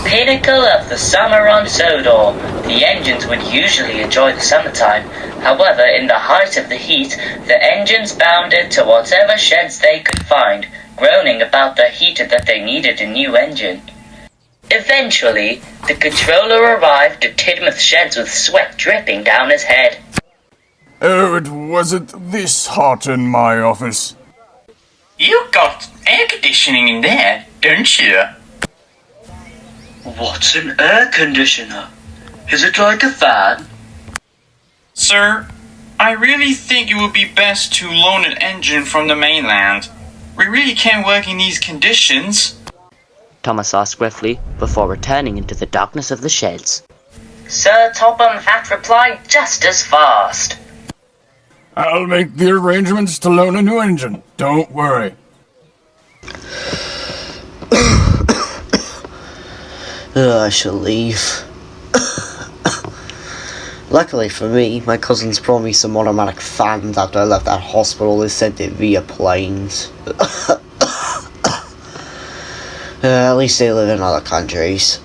Pinnacle of the summer on Sodor. The engines would usually enjoy the summertime. However, in the height of the heat, the engines bounded to whatever sheds they could find, groaning about the heat that they needed a new engine. Eventually, the controller arrived at Tidmouth's sheds with sweat dripping down his head. Oh, it wasn't this hot in my office. You got air conditioning in there, don't you? What's an air conditioner? Is it like a fan? Sir, I really think it would be best to loan an engine from the mainland. We really can't work in these conditions. Thomas asked swiftly, before returning into the darkness of the sheds. Sir Topham Hatt replied just as fast. I'll make the arrangements to loan a new engine. Don't worry. I shall leave. Luckily for me, my cousins brought me some automatic fans after I left that hospital. They sent it via planes. At least they live in other countries.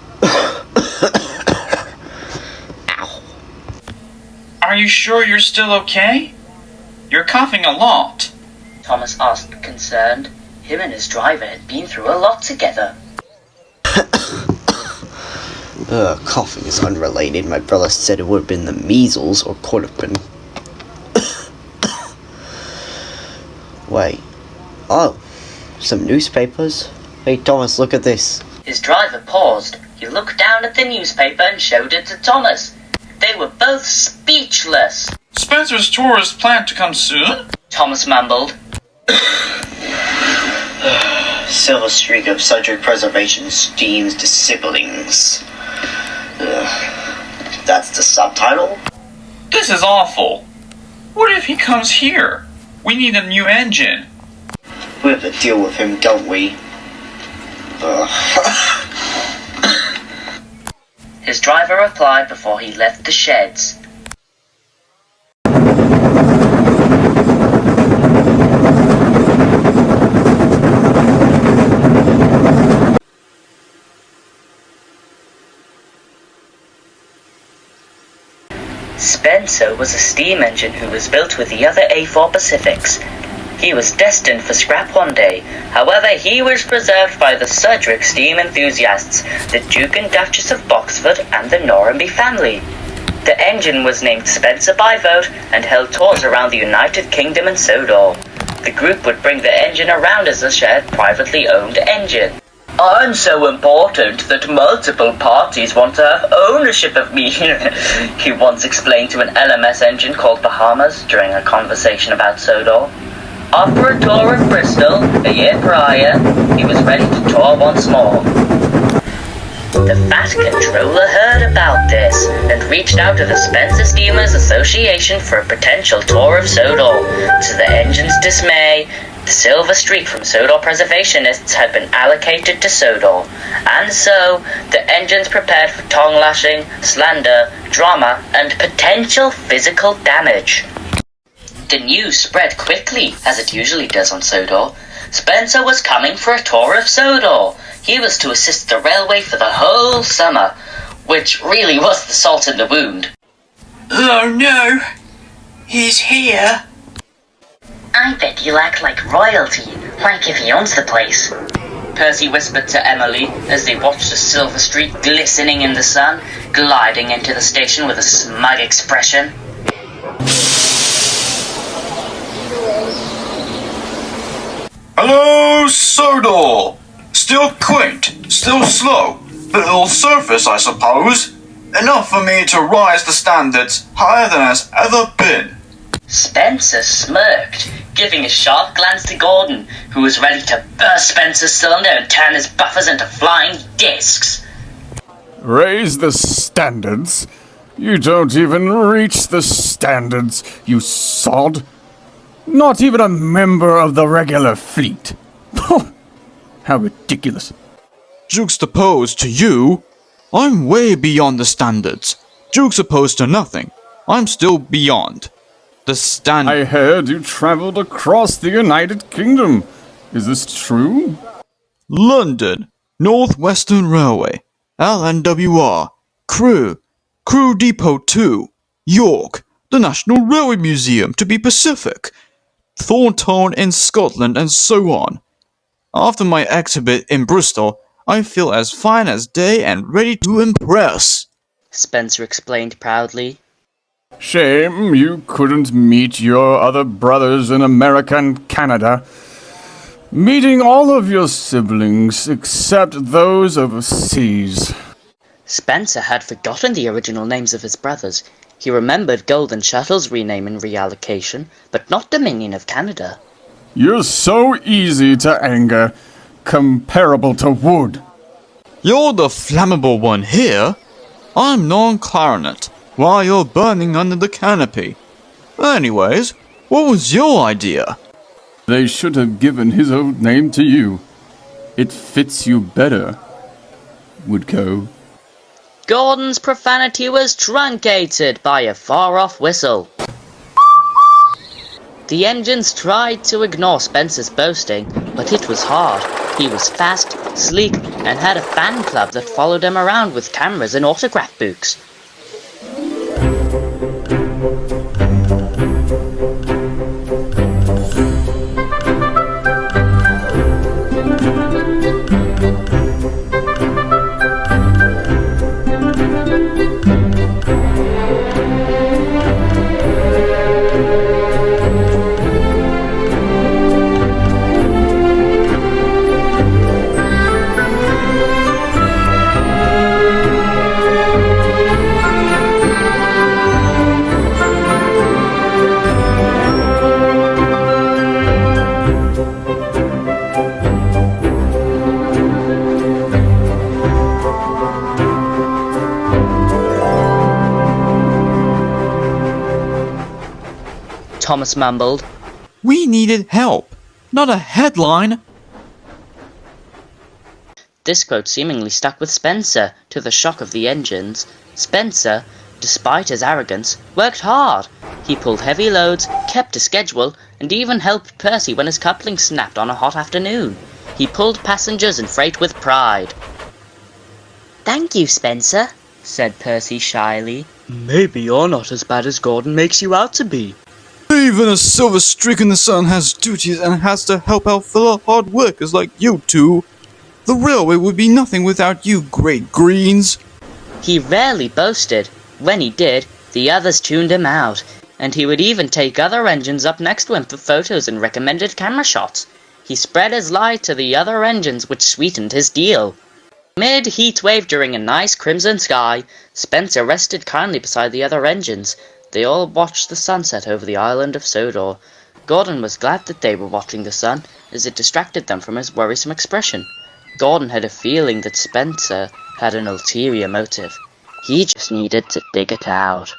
Ow. Are you sure you're still okay? You're coughing a lot. Thomas asked, concerned. Him and his driver had been through a lot together. Coughing is unrelated. My brother said it would have been the measles, or could have been. Wait. Oh. Some newspapers? Hey Thomas, look at this. His driver paused. He looked down at the newspaper and showed it to Thomas. They were both speechless. Spencer's tour is planned to come soon? Thomas mumbled. Silver streak of Sudrian preservation steams to siblings. That's the subtitle? This is awful. What if he comes here? We need a new engine. We have to deal with him, don't we? His driver replied before he left the sheds. Spencer was a steam engine who was built with the other A4 Pacifics. He was destined for scrap one day. However, he was preserved by the Sudric steam enthusiasts, the Duke and Duchess of Boxford and the Normanby family. The engine was named Spencer by vote and held tours around the United Kingdom and Sodor. The group would bring the engine around as a shared, privately owned engine. I'm so important that multiple parties want to have ownership of me, he once explained to an LMS engine called Bahamas during a conversation about Sodor. After a tour of Bristol a year prior, he was ready to tour once more. The Fat Controller heard about this and reached out to the Spencer Steamers Association for a potential tour of Sodor. To the engine's dismay, the silver streak from Sodor preservationists had been allocated to Sodor, and so the engines prepared for tongue lashing, slander, drama, and potential physical damage. The news spread quickly, as it usually does on Sodor. Spencer was coming for a tour of Sodor. He was to assist the railway for the whole summer, which really was the salt in the wound. Oh no! He's here! I bet he'll act like royalty, like if he owns the place. Percy whispered to Emily as they watched the silver streak glistening in the sun, gliding into the station with a smug expression. Hello, Sodor! Still quaint, still slow, but it'll surface, I suppose. Enough for me to rise the standards higher than has ever been. Spencer smirked, giving a sharp glance to Gordon, who was ready to burst Spencer's cylinder and turn his buffers into flying discs. Raise the standards? You don't even reach the standards, you sod. Not even a member of the regular fleet. How ridiculous. Juxtaposed to you, I'm way beyond the standards. Juxtaposed to nothing, I'm still beyond. The standard. I heard you traveled across the United Kingdom. Is this true? London, North Western Railway, LNWR, Crew Depot 2, York, the National Railway Museum to be Pacific, Thornton in Scotland, and so on. After my exhibit in Bristol, I feel as fine as day and ready to impress, Spencer explained proudly. Shame you couldn't meet your other brothers in America and Canada. Meeting all of your siblings except those overseas. Spencer had forgotten the original names of his brothers. He remembered Golden Shuttle's rename and reallocation, but not Dominion of Canada. You're so easy to anger, comparable to wood. You're the flammable one here. I'm non-clarinet, while you're burning under the canopy. Anyways, what was your idea? They should have given his old name to you. It fits you better, Woodco. Gordon's profanity was truncated by a far-off whistle. The engines tried to ignore Spencer's boasting, but it was hard. He was fast, sleek, and had a fan club that followed him around with cameras and autograph books. Thomas mumbled. We needed help, not a headline. This quote seemingly stuck with Spencer, to the shock of the engines. Spencer, despite his arrogance, worked hard. He pulled heavy loads, kept a schedule, and even helped Percy when his coupling snapped on a hot afternoon. He pulled passengers and freight with pride. "Thank you, Spencer," said Percy shyly. "Maybe you're not as bad as Gordon makes you out to be." Even a silver streak in the sun has duties and has to help out fellow hard workers like you two. The railway would be nothing without you, great greens. He rarely boasted. When he did, the others tuned him out, and he would even take other engines up next to him for photos and recommended camera shots. He spread his light to the other engines, which sweetened his deal. Mid-heatwave during a nice crimson sky, Spencer rested kindly beside the other engines. They all watched the sunset over the island of Sodor. Gordon was glad that they were watching the sun, as it distracted them from his worrisome expression. Gordon had a feeling that Spencer had an ulterior motive. He just needed to dig it out.